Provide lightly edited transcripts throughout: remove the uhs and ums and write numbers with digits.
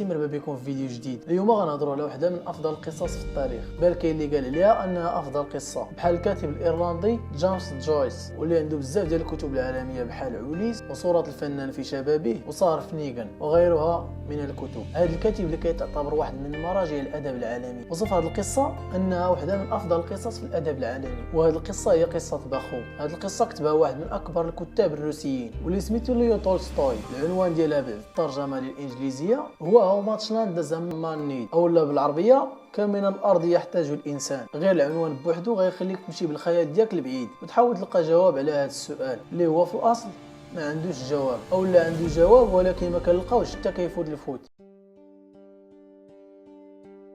مرحبا بكم في فيديو جديد. اليوم غنهضروا على واحده من افضل القصص في التاريخ، بل كاين اللي قال عليها انها افضل قصه، بحال الكاتب الايرلندي جيمس جويس، واللي عنده بزاف ديال الكتب العالميه بحال عوليس وصوره الفنان في شبابه وصار فنيغان وغيرها من الكتب. هذا الكاتب اللي كيتعتبر واحد من مراجع الادب العالمي وصف هذه القصه انها واحده من افضل القصص في الادب العالمي، وهذه القصه هي قصه باخوم. هذه القصه كتبها واحد من اكبر الكتاب الروسيين واللي سميتو ليو تولستوي. العنوان ديالها بالترجمه للانجليزيه هو How much land does a man need، او بالعربيه كم من الارض يحتاج الانسان. غير العنوان بوحدو غيخليك تمشي بالخيال ديالك لبعيد وتحاول تلقى جواب على هذا السؤال اللي هو في الاصل ما عندوش جواب، او لا عنده جواب ولكن ما كنلقاوش حتى كيفوت الفوت.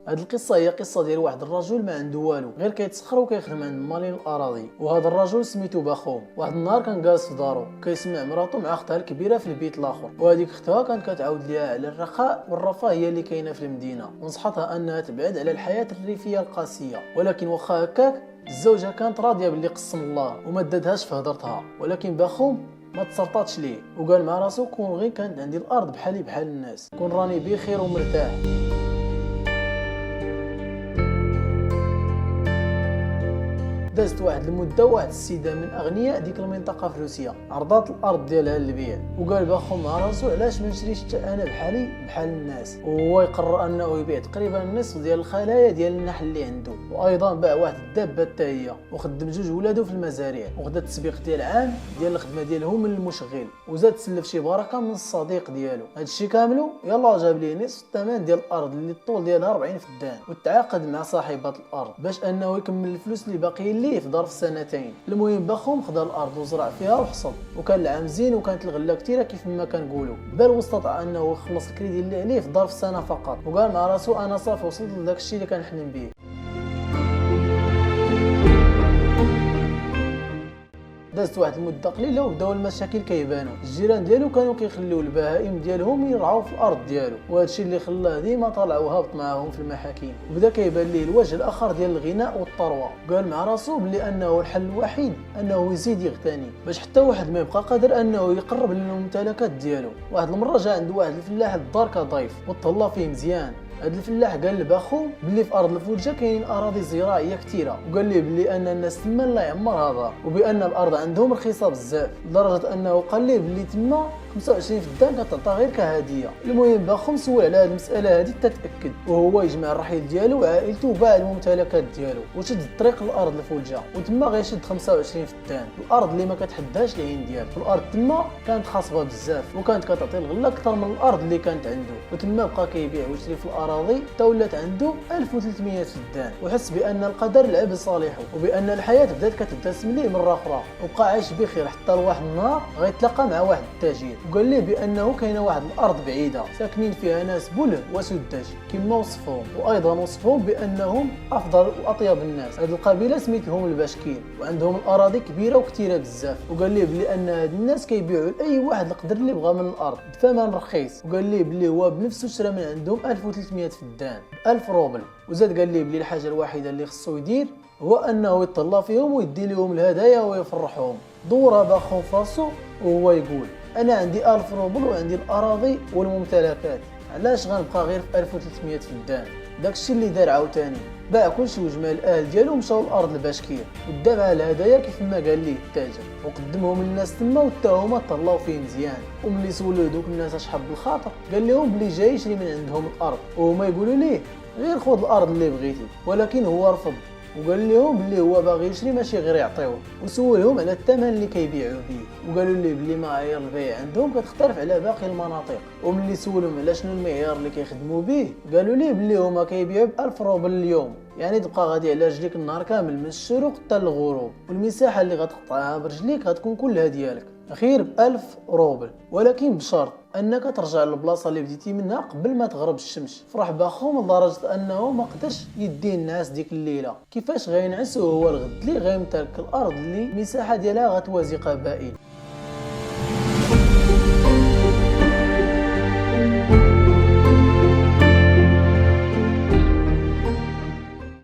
هاد القصه هي قصه ديال واحد الرجل ما عنده والو غير كيتسخر وكيخدم عند مالين الاراضي، وهذا الرجل سميتو باخوم. واحد النهار كان جالس في دارو كيسمع مراتو مع اختها الكبيره في البيت الاخر، وهذيك اختها كانت كتعاود ليها على الرخاء والرفاهيه اللي كاينه في المدينه، ونصحتها انها تبعد على الحياه الريفيه القاسيه. ولكن واخا هكاك الزوجه كانت راضيه باللي قسم الله وما دادهاش في هضرتها. ولكن باخوم ما تسرطاتش ليه وقال مع راسو كون غير كانت عندي الارض بحالي بحال الناس كون راني بخير ومرتاح. دازت واحد المده واحد السيده من اغنياء ديك المنطقه في روسيا عرضات الارض ديالها للبيع، وقال باخو مع راسو علاش ما نشريش حتى انا بحالي بحال الناس. وهو يقرر انه يبيع تقريبا النصف ديال الخلايا ديال النحل اللي عنده، وايضا باع واحد الدابه حتى هي، وخدم جوج ولادو في المزارع، وخدا التسبيق ديال عام ديال الخدمه ديالهم من المشغل، وزاد سلف شي بركه من الصديق ديالو. هادشي كاملو يلاه جاب ليه نصف الثمن ديال الارض اللي الطول ديالها 40 فدان، وتعاقد مع صاحبه الارض باش انه يكمل الفلوس اللي باقيين ليه في ظرف سنتين. المهم باخوم خدا الارض وزرع فيها وحصد، وكان العام زين وكانت الغله كثيره كيف ما كنقولوا، بل واستطاع انه يخلص الكريدي اللي عليه في ظرف سنه فقط. وقال مع راسو انا صافي وصلت لذاك الشيء اللي كنحلم به. دازت واحد المده قليله وبداو المشاكل كيبانوا. الجيران ديالو كانوا كيخليو البهائم ديالهم يرعاو في الارض ديالو، وهذا الشيء اللي خلاه ديما طالع وهابط معاهم في المحاكم. وبدا كيبان ليه الوجه الاخر ديال الغناء والثروه. قال مع راسو بلي انه الحل الوحيد انه يزيد يغتني باش حتى واحد ما يبقى قادر انه يقرب للممتلكات ديالو. واحد المره جا عند واحد الفلاح للدار كضيف وتهلا فيه مزيان. هاد الفلاح قال لباخو بلي في ارض الفوجه كاينين اراضي زراعيه كثيره، وقال ليه بلي ان الناس تما لا يعمرها دار، وبان الارض عندهم رخيصه بزاف لدرجه انه قال ليه بلي تما 25 فدان كتعطى غير كهديه. المهم باخو سول على هاد المساله هادي تتاكد، وهو يجمع الرحيل ديالو وعائلته وباع الممتلكات ديالو وشد الطريق للارض الفوجه، وتما غيشد 25 فدان الارض اللي ما كتحداش العين ديالو. الارض تما كانت خاصبه بزاف وكانت كتعطي الغله اكثر من الارض اللي كانت عنده، وتما بقى كيبيع ويشري في الأراضي حتى ولات عنده 1300 فدان، وحس بان القدر لعب لصالحه وبان الحياه بدات كتبتسم ليه مره اخرى، وبقى عايش بخير حتى لواحد النهار غيتلاقى مع واحد التاجر وقال ليه بانه كاينه واحد الارض بعيده ساكنين فيها ناس بله وسداج كما وصفهم، وايضا وصفهم بانهم افضل واطيب الناس. هذه القبيله سميتهم الباشكير، وعندهم الاراضي كبيره وكثيره بزاف. وقال ليه بلي ان هاد الناس كيبيعوا لاي واحد القدر اللي بغى من الارض بثمن رخيص، وقال ليه بلي هو بنفسه شرى من عندهم 1300 فدان ب1000 روبل. وزاد قال ليه بلي الحاجه الوحيده اللي خصو يدير هو انه يتهلا فيهم ويدي لهم الهدايا ويفرحهم. دورها باخو فراسو وهو يقول انا عندي 1000 روبل وعندي الاراضي والممتلكات، علاش غنبقى غير في 1300 فدان؟ داكشي اللي دار عاوتاني باع كلشي وجمع الاهل ديالو ومشاو لارض الباشكير ودا مع الهدايا كيف ما قال ليه التاجر، وقدمهم للناس تما وتا هما طلاو فيه مزيان. وملي سولوه دوك الناس اش حب الخاطر قال لهم بلي جاي يشري من عندهم الارض، وهما يقولوا ليه غير خذ الارض اللي بغيتي، ولكن هو رفض وقال لهم بلي هو باغي يشري ماشي غير يعطيوه. وسولهم على الثمن اللي كيبيعوا به، وقالوا ليه بلي معايير البيع عندهم كتختلف على باقي المناطق. وملي سولهم على شنو المعيار اللي كيخدموا به قالوا ليه بلي هما كيبيعوا ب1000 روبل اليوم، يعني تبقى غادي على رجليك النهار كامل من الشروق حتى الغروب، والمساحه اللي غتقطعها برجليك غتكون كلها ديالك، غير ب1000 روبل، ولكن بشرط انك ترجع للبلاصه اللي بديتي منها قبل ما تغرب الشمس. فرح باخوم لدرجه انه ما قدرش يدي الناس ديك الليله. كيفاش غينعس وهو الغد اللي غيمتلك الارض اللي المساحه ديالها غتوازي قبائل؟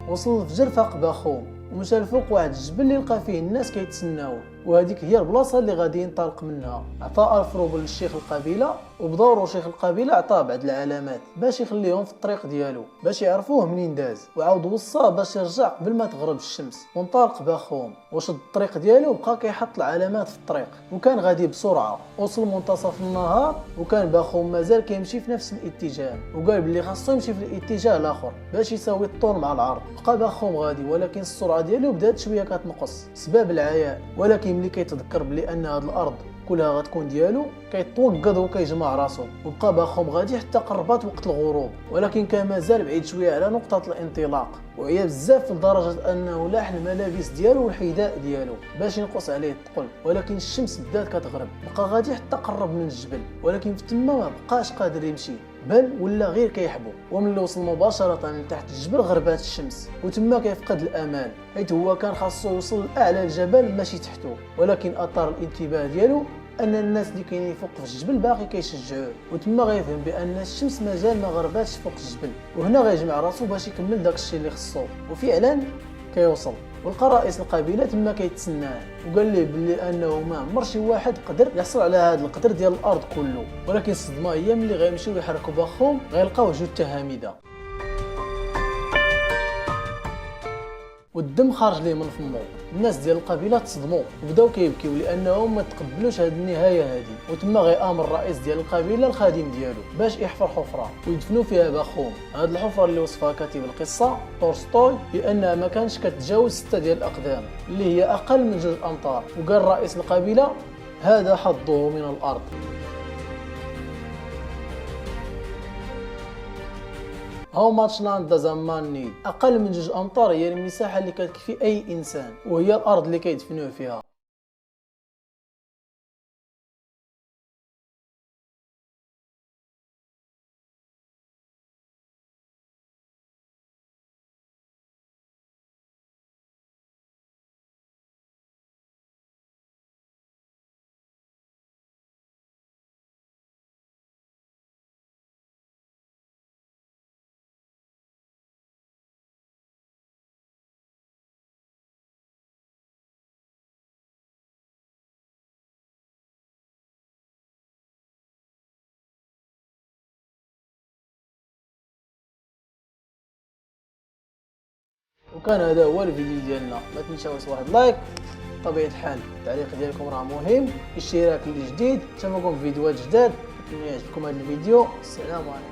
وصل الفجر فاق باخوم ومشى لفوق واحد الجبل اللي لقى فيه الناس كيتسناوه، وهذيك هي البلاصه اللي غادي ينطلق منها. عطى الفروبل للشيخ القبيله، وبدورو شيخ القبيله عطاه بعض العلامات باش يخليهم في الطريق ديالو باش يعرفوه منين داز، وعاود وصاه باش يرجع قبل ما تغرب الشمس، وانطلق باخوهم وشد الطريق ديالو وبقى كيحط العلامات في الطريق، وكان غادي بسرعه. وصل منتصف النهار وكان باخوهم مازال كيمشي في نفس الاتجاه، وقال بلي خاصو يمشي في الاتجاه الاخر باش يساوي الطول مع العرض. بقى باخوهم غادي ولكن السرعه ديالو بدات شويه كتنقص سباب العياء، ولكن ملي كيتذكر بلي ان هاد الارض كلها غتكون ديالو كيتوقد وكيجمع راسو. وبقى باخوهم غادي حتى قربات وقت الغروب، ولكن كان مازال بعيد شويه على نقطه الانطلاق، وعيا بزاف لدرجه انه لاح الملابس ديالو والحذاء ديالو باش ينقص عليه الثقل. ولكن الشمس بدات كتغرب، بقى غادي حتى قرب من الجبل، ولكن في تما ما بقاش قادر يمشي بل ولا غير كيحبو. وملي وصل مباشره لتحت الجبل غربات الشمس، وتما كيفقد الامال حيت هو كان خاصو يوصل لاعلى الجبل ماشي تحتو. ولكن اثار الانتباه ديالو ان الناس اللي كاينين فوق في الجبل باقي كيشجعوه، وتما غيفهم بان الشمس مازال ما غرباتش فوق الجبل، وهنا غيجمع راسو باش يكمل داكشي اللي خصو. وفعلا كيوصل، ولقى رئيس القبيله تما كيتسناه، وقال ليه بلي انه ما عمر شي واحد قدر يحصل على هذا القدر ديال الارض كله. ولكن الصدمه هي ملي غيمشيو يحركوا باخهم غيلقاو جثه هامده، والدم خارج ليه من فمو. الناس ديال القبيله تصدموا وبداو كيبكيو لانهم ما تقبلوش هذه النهايه هذه. وتما غيامر الرئيس ديال القبيله الخادم ديالو باش يحفر حفره ويدفنوا فيها باخوهم. هذه الحفره اللي وصفها كاتب القصه تولستوي بانها ما كانش كتجاوز 6 ديال الاقدام اللي هي اقل من 2 امتار. وقال رئيس القبيله هذا حظه من الارض. هاو ماتش لاند داز ا مان نيد. اقل من 2 امتار هي المساحه اللي كتكفي اي انسان، وهي الارض اللي كيدفنوه فيها. وكان هذا هو الفيديو ديالنا. ما تنساوش واحد لايك، بطبيعه الحال التعليق ديالكم راه مهم، اشتراك اللي جديد، نشوفكم في فيديوهات جداد. كنتمنى يعجبكم هذا الفيديو. السلام عليكم.